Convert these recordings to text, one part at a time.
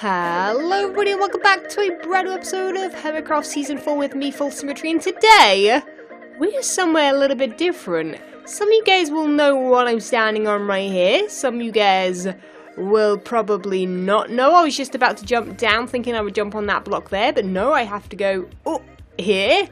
Hello everybody and welcome back to a brand new episode of Hermitcraft Season 4 with me, FalseSymmetry, and today we're somewhere a little bit different. Some of you guys will know what I'm standing on right here, some of you guys will probably not know. I was just about to jump down thinking I would jump on that block there, but no, I have to go up here.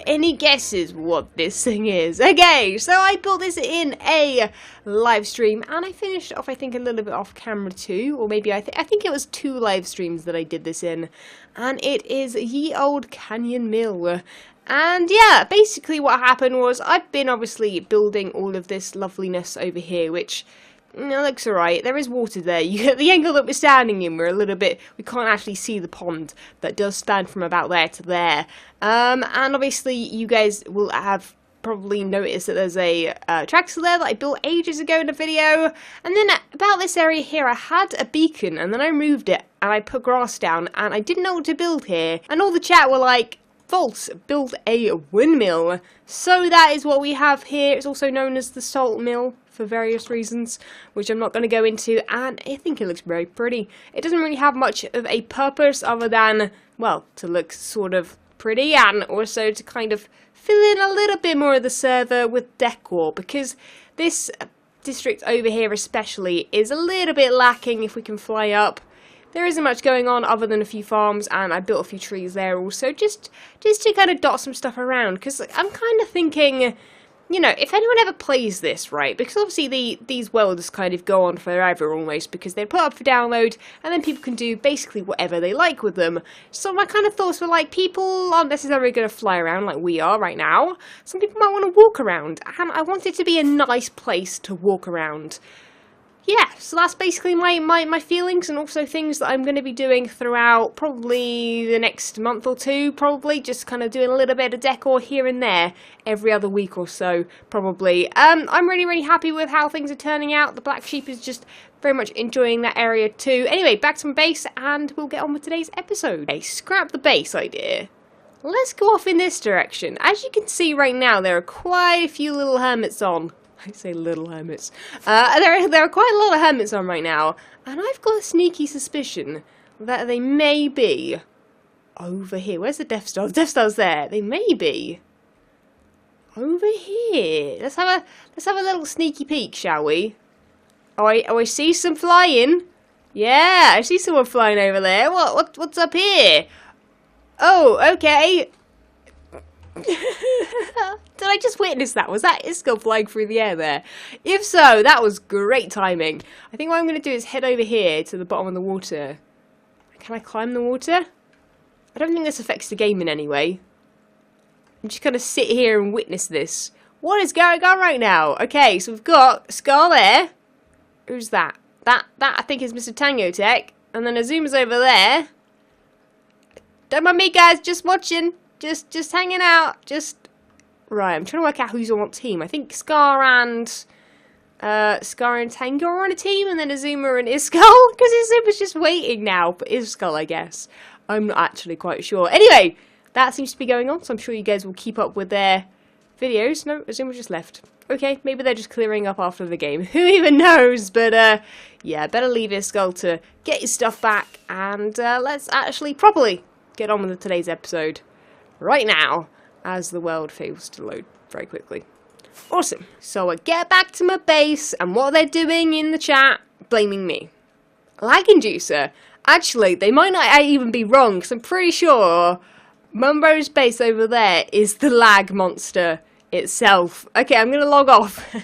Any guesses what this thing is? Okay, so I built this in a live stream, and I finished off, I think, a little bit off camera too, or maybe I think it was 2 live streams that I did this in, and it is Ye Old Canyon Mill. And yeah, basically what happened was I've been obviously building all of this loveliness over here, which looks alright. There is water there. You get the angle that we're standing in. We're a little bit. We can't actually see the pond that does stand from about there to there. And obviously, you guys will have probably noticed that there's a tractor there that I built ages ago in a video. And then about this area here, I had a beacon, and then I moved it, and I put grass down, and I didn't know what to build here. And all the chat were like, "False, build a windmill." So that is what we have here. It's also known as the salt mill for various reasons, which I'm not going to go into, and I think it looks very pretty. It doesn't really have much of a purpose other than, well, to look sort of pretty, and also to kind of fill in a little bit more of the server with decor, because this district over here especially is a little bit lacking. If we can fly up, there isn't much going on other than a few farms, and I built a few trees there also, just to kind of dot some stuff around, because I'm kind of thinking, you know, if anyone ever plays this, right, because obviously these worlds kind of go on forever almost, because they're put up for download, and then people can do basically whatever they like with them. So my kind of thoughts were like, people aren't necessarily going to fly around like we are right now. Some people might want to walk around, and I want it to be a nice place to walk around. Yeah, so that's basically my feelings, and also things that I'm going to be doing throughout probably the next month or two, probably just kind of doing a little bit of decor here and there every other week or so, probably. I'm really happy with how things are turning out. The black sheep is just very much enjoying that area too. Anyway, back to my base, and we'll get on with today's episode. Okay, scrap the base idea. Let's go off in this direction. As you can see right now, there are quite a few little hermits on. I say little hermits. There are quite a lot of hermits on right now, and I've got a sneaky suspicion that they may be over here. Where's the Death Star? The Death Star's there. They may be over here. Let's have a little sneaky peek, shall we? Oh, I see some flying. Yeah, I see someone flying over there. What's up here? Oh, okay. Did I just witness that? Was that Isco flying through the air there? If so, that was great timing. I think what I'm going to do is head over here to the bottom of the water. Can I climb the water? I don't think this affects the game in any way. I'm just going to sit here and witness this. What is going on right now? Okay, so we've got Scar there. Who's that? That I think is Mr. Tango Tech. And then Azuma's over there. Don't mind me, guys. Just watching. Just hanging out. Right, I'm trying to work out who's on what team. I think Scar and Tango are on a team, and then Azuma and Iskull, because Azuma's just waiting now for Iskull, I guess. I'm not actually quite sure. Anyway, that seems to be going on, so I'm sure you guys will keep up with their videos. No, Azuma just left. Okay, maybe they're just clearing up after the game. Who even knows? But, yeah, better leave Iskull to get his stuff back, and let's actually properly get on with today's episode right now, as the world fails to load very quickly. Awesome. So I get back to my base, and what they're doing in the chat, blaming me. Lag inducer. Actually, they might not even be wrong, because I'm pretty sure Mumbo's base over there is the lag monster itself. Okay, I'm going to log off.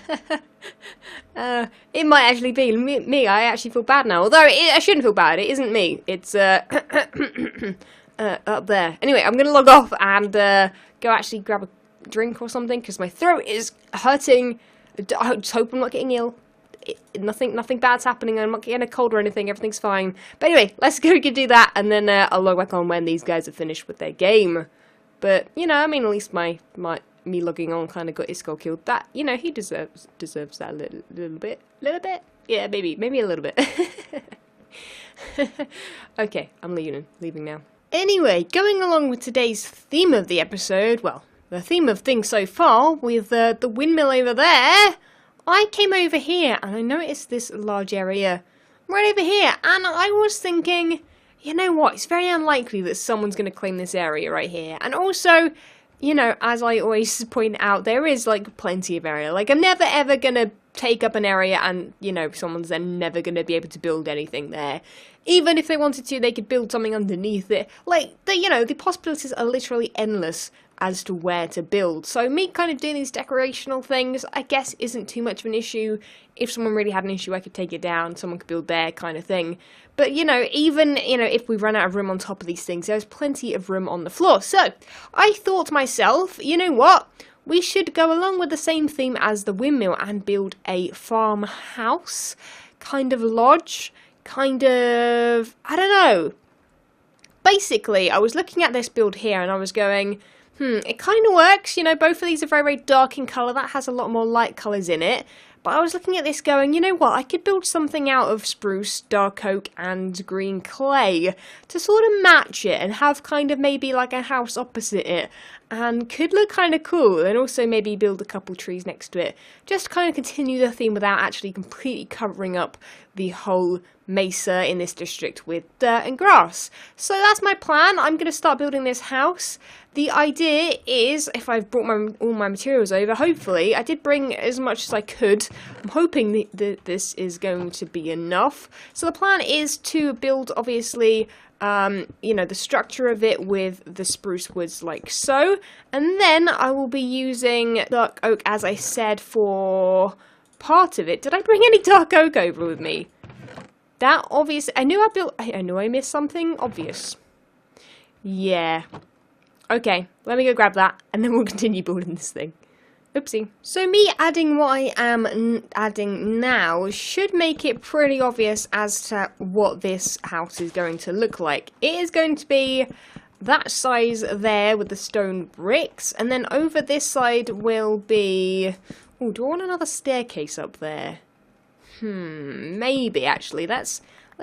It might actually be me. I actually feel bad now. Although, I shouldn't feel bad. It isn't me. It's, up there. Anyway, I'm going to log off and go actually grab a drink or something, because my throat is hurting. I just hope I'm not getting ill. Nothing bad's happening. I'm not getting a cold or anything. Everything's fine. But anyway, let's go do that, and then I'll log back on when these guys are finished with their game. But, you know, I mean, at least me logging on kind of got Isco killed. That, you know, he deserves that a little bit. Yeah, maybe a little bit. Okay, I'm leaving now. Anyway, going along with today's theme of the episode, well, the theme of things so far, with the windmill over there, I came over here and I noticed this large area right over here, and I was thinking, you know what, it's very unlikely that someone's going to claim this area right here. And also, you know, as I always point out, there is, like, plenty of area. Like, I'm never ever going to take up an area and, you know, someone's then never going to be able to build anything there. Even if they wanted to, they could build something underneath it. Like, you know, the possibilities are literally endless as to where to build. So me kind of doing these decorational things, I guess, isn't too much of an issue. If someone really had an issue, I could take it down, someone could build there, kind of thing. But, you know, even, you know, if we run out of room on top of these things, there's plenty of room on the floor. So, I thought to myself, you know what? We should go along with the same theme as the windmill and build a farmhouse, kind of lodge, kind of, I don't know. Basically, I was looking at this build here and I was going, it kind of works, you know, both of these are very, very dark in colour, that has a lot more light colours in it. But I was looking at this going, you know what, I could build something out of spruce, dark oak and green clay to sort of match it and have kind of maybe like a house opposite it. And could look kind of cool, and also maybe build a couple trees next to it. Just to kind of continue the theme without actually completely covering up the whole mesa in this district with dirt and grass. So that's my plan. I'm going to start building this house. The idea is, if I've brought all my materials over, hopefully, I did bring as much as I could. I'm hoping that this is going to be enough. So the plan is to build, obviously, you know, the structure of it with the spruce woods like so. And then I will be using dark oak, as I said, for part of it. Did I bring any dark oak over with me? That obvious. I knew I missed something obvious. Yeah. Okay, let me go grab that, and then we'll continue building this thing. Oopsie. So me adding what I am adding now should make it pretty obvious as to what this house is going to look like. It is going to be that size there with the stone bricks, and then over this side will be... Oh, do I want another staircase up there? Maybe actually. Let's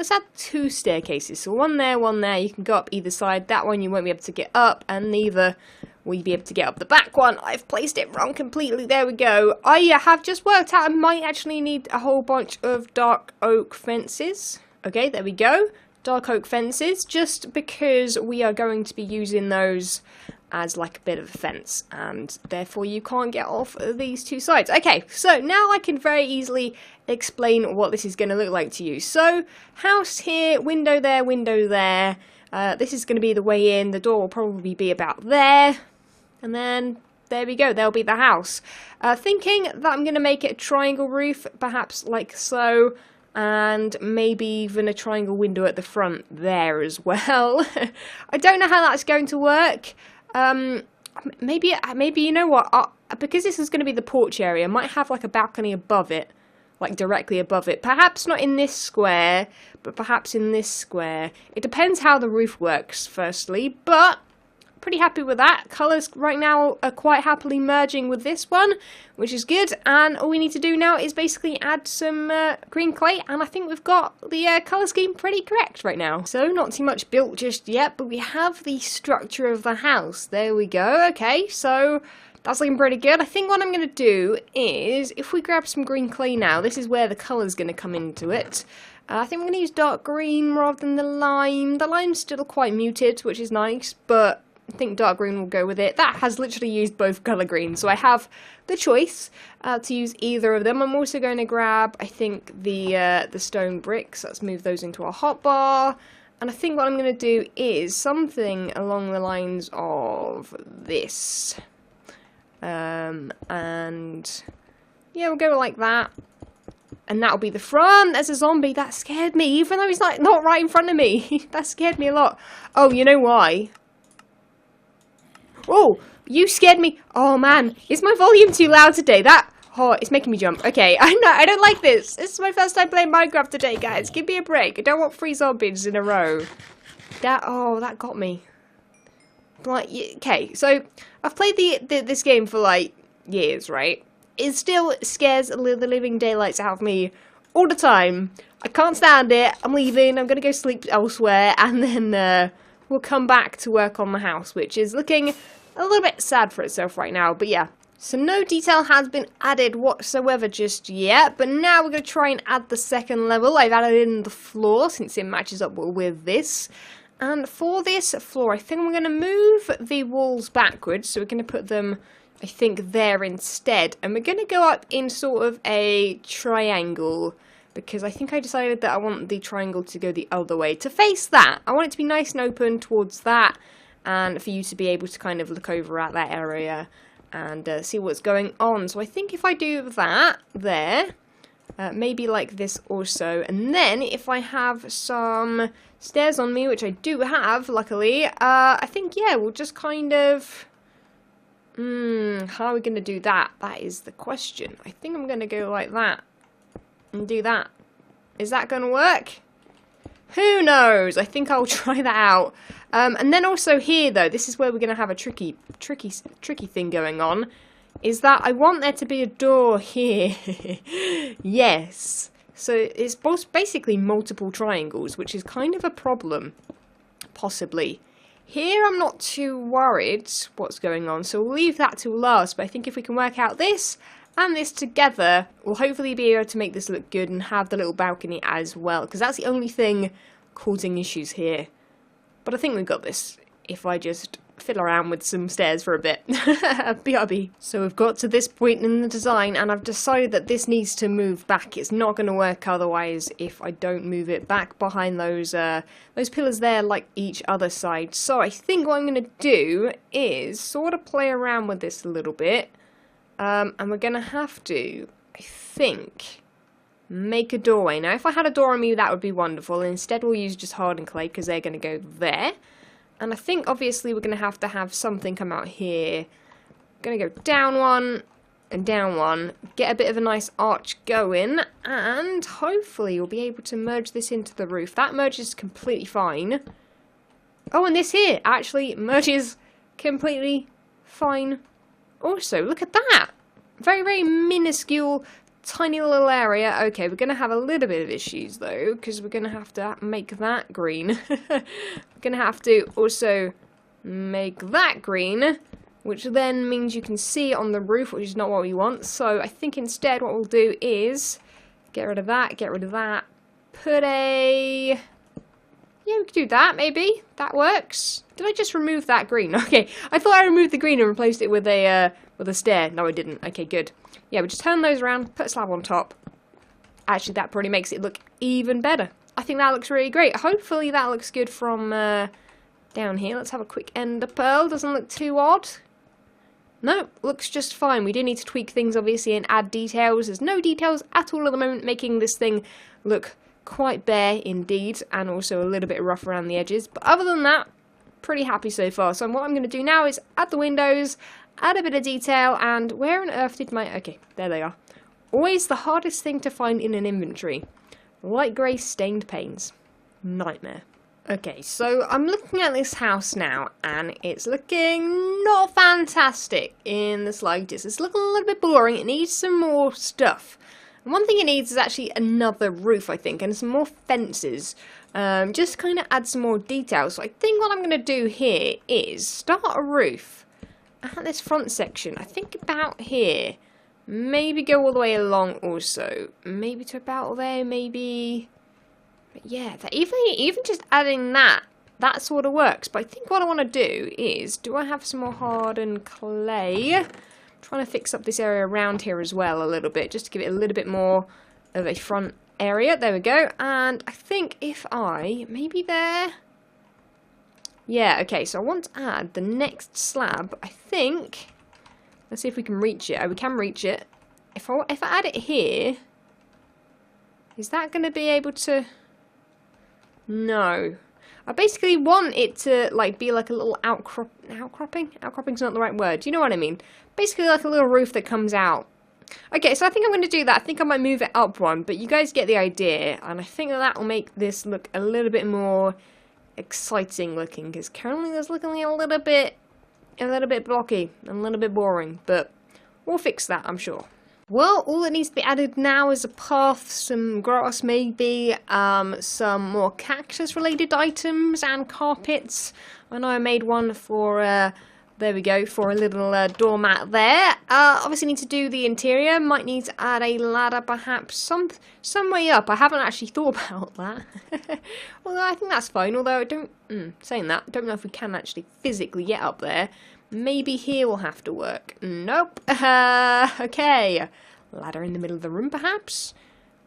add 2 staircases. So one there, you can go up either side. That one you won't be able to get up, and neither will you be able to get up the back one. I've placed it wrong completely. There we go. I have just worked out I might actually need a whole bunch of dark oak fences. Okay, there we go. Dark oak fences, just because we are going to be using those as like a bit of a fence, and therefore you can't get off these 2 sides. Okay, so now I can very easily explain what this is going to look like to you. So, house here, window there, window there. This is going to be the way in. The door will probably be about there, and then there we go. There'll be the house. Thinking that I'm going to make it a triangle roof, perhaps like so, and maybe even a triangle window at the front there as well. I don't know how that's going to work. Maybe you know what, because this is going to be the porch area, I might have like a balcony above it, like directly above it. Perhaps not in this square, but perhaps in this square. It depends how the roof works, firstly, but pretty happy with that. Colours right now are quite happily merging with this one, which is good, and all we need to do now is basically add some green clay, and I think we've got the colour scheme pretty correct right now. So not too much built just yet, but we have the structure of the house. There we go. Okay, so that's looking pretty good. I think what I'm going to do is, if we grab some green clay now, this is where the colour's going to come into it. I think I'm going to use dark green rather than the lime. The lime's still quite muted, which is nice, but I think dark green will go with it. That has literally used both colour green, so I have the choice to use either of them. I'm also going to grab, I think, the stone bricks. Let's move those into a hotbar. And I think what I'm going to do is something along the lines of this. And yeah, we'll go like that. And that'll be the front. There's a zombie. That scared me, even though he's like not right in front of me. That scared me a lot. Oh, you know why? Oh, you scared me. Oh man, is my volume too loud today? Oh, it's making me jump. Okay, I don't like this. This is my first time playing Minecraft today, guys. Give me a break. I don't want 3 zombies in a row. That got me. Like, okay, so I've played this game for like years, right? It still scares the living daylights out of me all the time. I can't stand it. I'm leaving. I'm gonna go sleep elsewhere, and then we'll come back to work on the house, which is looking a little bit sad for itself right now. But yeah, So no detail has been added whatsoever just yet, but now we're going to try and add the second level. I've added in the floor since it matches up with this. And for this floor, I think we're going to move the walls backwards, so we're going to put them, I think, there instead. And we're going to go up in sort of a triangle, because I think I decided that I want the triangle to go the other way, to face that. I want it to be nice and open towards that, and for you to be able to kind of look over at that area and see what's going on. So I think if I do that there, maybe like this also, and then if I have some stairs on me, which I do have, luckily, I think, yeah, we'll just kind of... how are we going to do that? That is the question. I think I'm going to go like that and do that. Is that going to work? Who knows? I think I'll try that out. And then also here, though, this is where we're going to have a tricky thing going on, is that I want there to be a door here. Yes. So it's basically multiple triangles, which is kind of a problem, possibly. Here I'm not too worried what's going on, so we'll leave that till last, but I think if we can work out this and this together, we'll hopefully be able to make this look good and have the little balcony as well, because that's the only thing causing issues here. But I think we've got this, if I just fiddle around with some stairs for a bit. BRB. So we've got to this point in the design, and I've decided that this needs to move back. It's not going to work otherwise if I don't move it back behind those pillars there, like each other side. So I think what I'm going to do is sort of play around with this a little bit, and we're going to have to, I think, make a doorway. Now, if I had a door on me, that would be wonderful. Instead, we'll use just hardened clay because they're going to go there. And I think, obviously, we're going to have something come out here. Going to go down one and down one. Get a bit of a nice arch going. And hopefully, we'll be able to merge this into the roof. That merges completely fine. Oh, and this here actually merges completely fine also. Look at that. Very, very minuscule, tiny little area. Okay, we're going to have a little bit of issues, though, because we're going to have to make that green. We're going to have to also make that green, which then means you can see it on the roof, which is not what we want. So I think instead what we'll do is get rid of that, put a... Yeah, we could do that, maybe. That works. Did I just remove that green? Okay, I thought I removed the green and replaced it with a stair. No, I didn't. Okay, good. Yeah, we just turn those around, put a slab on top. Actually, that probably makes it look even better. I think that looks really great. Hopefully that looks good from down here. Let's have a quick ender pearl. Doesn't look too odd. No, looks just fine. We do need to tweak things, obviously, and add details. There's no details at all at the moment, making this thing look quite bare indeed, and also a little bit rough around the edges. But other than that, pretty happy so far. So what I'm going to do now is add the windows, add a bit of detail, and where on earth did my... Okay, there they are. Always the hardest thing to find in an inventory. Light grey stained panes. Nightmare. Okay, so I'm looking at this house now, and it's looking not fantastic in the slightest. It's looking a little bit boring. It needs some more stuff. And one thing it needs is actually another roof, I think, and some more fences. Just kind of add some more detail. So I think what I'm going to do here is start a roof at this front section. I think about here. Maybe go all the way along also. Maybe to about there, maybe... But yeah, even just adding that sort of works. But I think what I want to do is, do I have some more hardened clay? I'm trying to fix up this area around here as well a little bit, just to give it a little bit more of a front area. There we go. And I think if I, maybe there... Yeah, okay, so I want to add the next slab, I think... Let's see if we can reach it. Oh, we can reach it. If I add it here, is that going to be able to... No. I basically want it to like be like a little outcropping? Outcropping's not the right word. Do you know what I mean? Basically like a little roof that comes out. Okay, so I think I'm going to do that. I think I might move it up one, but you guys get the idea. And I think that will make this look a little bit more exciting looking, because currently it's looking a little bit blocky and a little bit boring, but we'll fix that, I'm sure. Well, all that needs to be added now is a path, some grass maybe, some more cactus related items and carpets. I know I made one for There we go, for a little doormat there. Obviously need to do the interior. Might need to add a ladder, perhaps, some way up. I haven't actually thought about that. Well, I think that's fine, although I don't... saying that, I don't know if we can actually physically get up there. Maybe here will have to work. Nope. Okay. Ladder in the middle of the room, perhaps?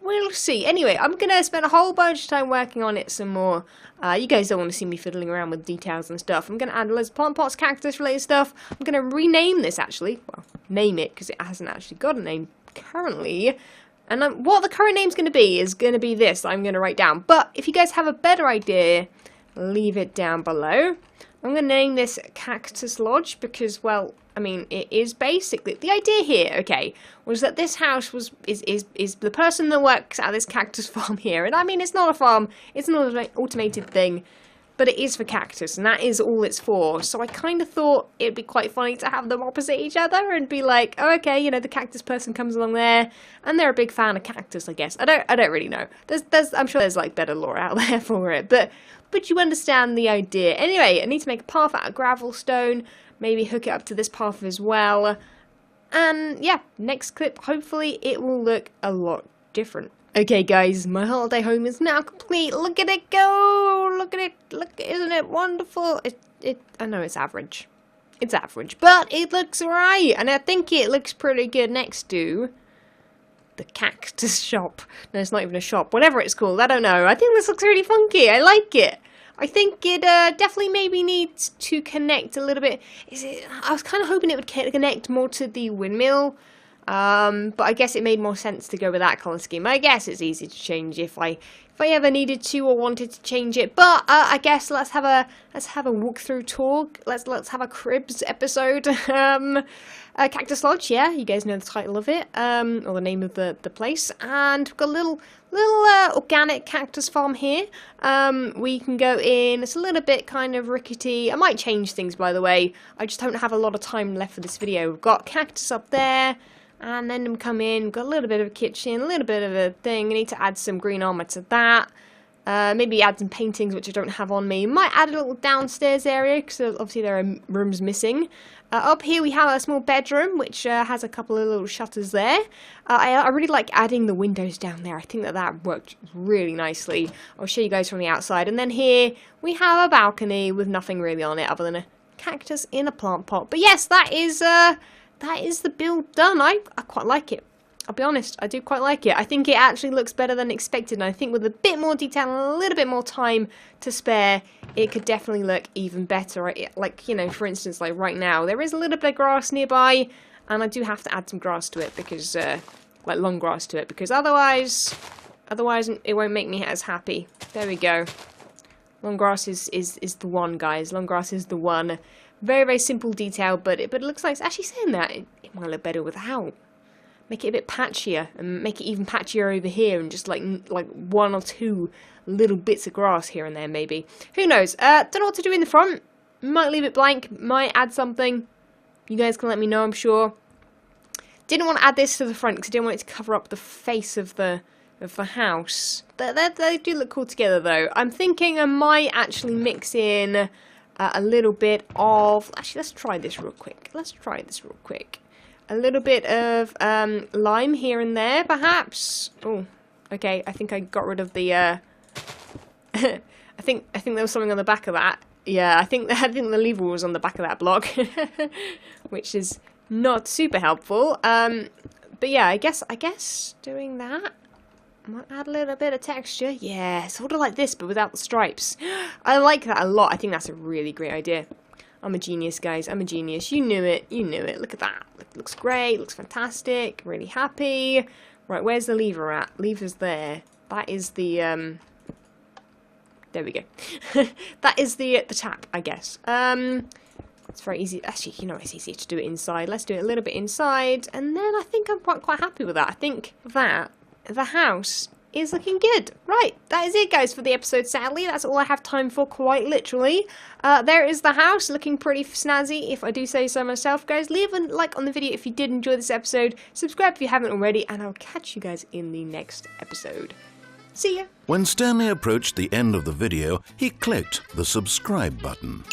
We'll see. Anyway, I'm going to spend a whole bunch of time working on it some more. You guys don't want to see me fiddling around with details and stuff. I'm going to add loads of plant pots, cactus related stuff. I'm going to rename this actually. Well, name it because it hasn't actually got a name currently. And what the current name's going to be is going to be this I'm going to write down. But if you guys have a better idea, leave it down below. I'm going to name this Cactus Lodge because, well, I mean, it is basically... The idea here, okay, was that this house is the person that works at this cactus farm here. And I mean, it's not a farm, it's an automated thing, but it is for cactus, and that is all it's for. So I kind of thought it'd be quite funny to have them opposite each other and be like, oh, okay, you know, the cactus person comes along there, and they're a big fan of cactus, I guess. I don't really know. I'm sure there's, like, better lore out there for it, but you understand the idea. Anyway, I need to make a path out of gravel stone, maybe hook it up to this path as well. And yeah, next clip, hopefully it will look a lot different. Okay guys, my holiday home is now complete. Look at it go! Look at it! Look, isn't it wonderful? I know it's average. It's average, but it looks alright. And I think it looks pretty good next to the cactus shop. No, it's not even a shop. Whatever it's called, I don't know. I think this looks really funky. I like it. I think it definitely maybe needs to connect a little bit. I was kind of hoping it would connect more to the windmill, but I guess it made more sense to go with that colour scheme. I guess it's easy to change if I ever needed to or wanted to change it. But I guess let's have a walkthrough tour. Let's have a cribs episode. Cactus Lodge, yeah, you guys know the title of it, or the name of the place, and we've got a little organic cactus farm here. We can go in. It's a little bit kind of rickety. I might change things, by the way. I just don't have a lot of time left for this video. We've got cactus up there, and then we come in. We've got a little bit of a kitchen, a little bit of a thing. I need to add some green armor to that. Maybe add some paintings, which I don't have on me. Might add a little downstairs area, because obviously there are rooms missing. Up here we have a small bedroom, which has a couple of little shutters there. I really like adding the windows down there. I think that worked really nicely. I'll show you guys from the outside. And then here we have a balcony with nothing really on it other than a cactus in a plant pot. But yes, that is the build done. I quite like it. I'll be honest, I do quite like it. I think it actually looks better than expected, and I think with a bit more detail and a little bit more time to spare, it could definitely look even better. Like, you know, for instance, like right now, there is a little bit of grass nearby, and I do have to add some grass to it because, like long grass to it, because otherwise it won't make me as happy. There we go. Long grass is the one, guys. Long grass is the one. Very, very simple detail, but it looks like, it's actually saying that, it might look better without. Make it a bit patchier, and make it even patchier over here, and just like one or two little bits of grass here and there, maybe. Who knows? Don't know what to do in the front. Might leave it blank. Might add something. You guys can let me know, I'm sure. Didn't want to add this to the front because I didn't want it to cover up the face of the house. They do look cool together, though. I'm thinking I might actually mix in a little bit of. Actually, let's try this real quick. A little bit of lime here and there, perhaps. Oh, okay. I think I got rid of the. I think there was something on the back of that. Yeah, I think the lever was on the back of that block, which is not super helpful. But yeah, I guess doing that might add a little bit of texture. Yeah, sort of like this, but without the stripes. I like that a lot. I think that's a really great idea. I'm a genius, guys. I'm a genius. You knew it. You knew it. Look at that. It looks great. Looks fantastic. Really happy. Right, where's the lever at? Lever's there. That is the, there we go. That is the tap, I guess. It's very easy. Actually, you know, it's easier to do it inside. Let's do it a little bit inside. And then I think I'm quite happy with that. I think that the house is looking good. Right, that is it, guys, for the episode. Sadly, that's all I have time for, quite literally. There is the house, looking pretty snazzy, if I do say so myself. Guys, leave a like on the video if you did enjoy this episode. Subscribe if you haven't already, and I'll catch you guys in the next episode. See ya! When Stanley approached the end of the video, he clicked the subscribe button.